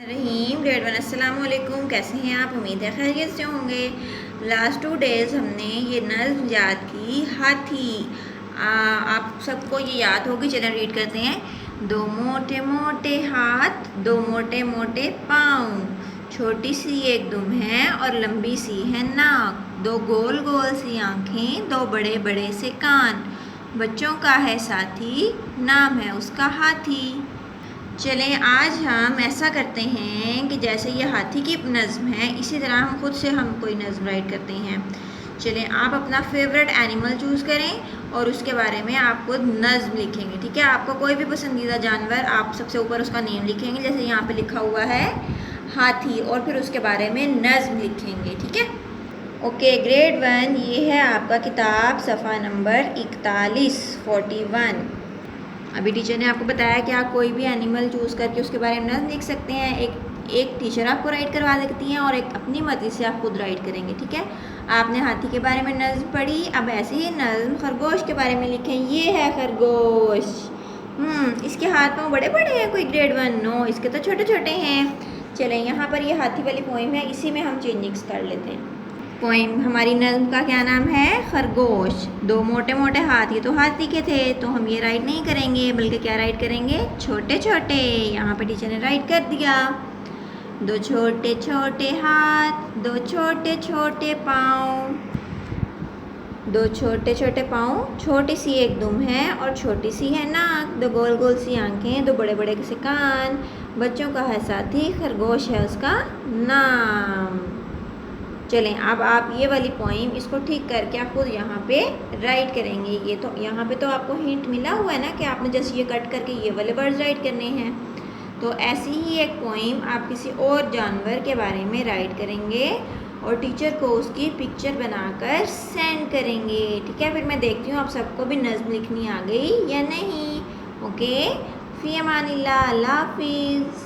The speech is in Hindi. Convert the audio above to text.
रहीम ग्रेड वन अस्सलाम वालेकुम। कैसे हैं आप? उम्मीद है खैरियत से होंगे। लास्ट 2 डेज़ हमने ये नज़्म याद की हाथी। आप सबको ये याद होगी। चलें रीड करते हैं। दो मोटे मोटे हाथ, दो मोटे मोटे पाँव, छोटी सी एक दुम है और लंबी सी है नाक, दो गोल गोल सी आँखें, दो बड़े बड़े से कान, बच्चों का है साथी, नाम है उसका हाथी। चलें आज हम ऐसा करते हैं कि जैसे ये हाथी की नज़्म है इसी तरह हम कोई नज़्म राइट करते हैं। चलें आप अपना फेवरेट एनिमल चूज़ करें और उसके बारे में आप खुद नज़्म लिखेंगे। ठीक है, आपका कोई भी पसंदीदा जानवर आप सबसे ऊपर उसका नेम लिखेंगे, जैसे यहाँ पे लिखा हुआ है हाथी, और फिर उसके बारे में नज़्म लिखेंगे। ठीक है, ओके। ग्रेड 1 ये है आपका किताब, सफ़ा नंबर 41। अभी टीचर ने आपको बताया कि आप कोई भी एनिमल चूज़ करके उसके बारे में नज़्म लिख सकते हैं। एक टीचर आपको राइट करवा देती हैं और एक अपनी मर्ज़ी से आप खुद राइट करेंगे। ठीक है, आपने हाथी के बारे में नज़्म पढ़ी, अब ऐसे ही नज़्म खरगोश के बारे में लिखें। ये है खरगोश। इसके हाथ पाँव बड़े बड़े हैं। कोई ग्रेड 1? नो, इसके तो छोटे छोटे हैं। चलें यहाँ पर ये हाथी वाली पोइम है, इसी में हम चेंजिंग्स कर लेते हैं। पोइम हमारी नज़्म का क्या नाम है? खरगोश। दो मोटे मोटे हाथ, ये तो हाथी के थे, तो हम ये राइट नहीं करेंगे, बल्कि क्या राइट करेंगे? छोटे छोटे। यहाँ पे टीचर ने राइट कर दिया। दो छोटे छोटे हाथ, दो छोटे छोटे पाँव, दो छोटे छोटे पाँव, छोटी सी एक दुम है और छोटी सी है नाक, दो गोल गोल सी आंखें, दो बड़े बड़े से कान, बच्चों का है साथी, खरगोश है उसका नाम। चलें अब आप ये वाली पोइम इसको ठीक करके आप खुद यहाँ पे राइट करेंगे। ये तो यहाँ पे तो आपको हिंट मिला हुआ है ना कि आपने जैसे ये कट करके ये वाले वर्ड्स राइट करने हैं। तो ऐसी ही एक पोइम आप किसी और जानवर के बारे में राइट करेंगे और टीचर को उसकी पिक्चर बनाकर सेंड करेंगे। ठीक है, फिर मैं देखती हूँ आप सबको भी नज़्म लिखनी आ गई या नहीं। ओके, फ़ी अमानिल्लाह, अल्लाह हाफिज़।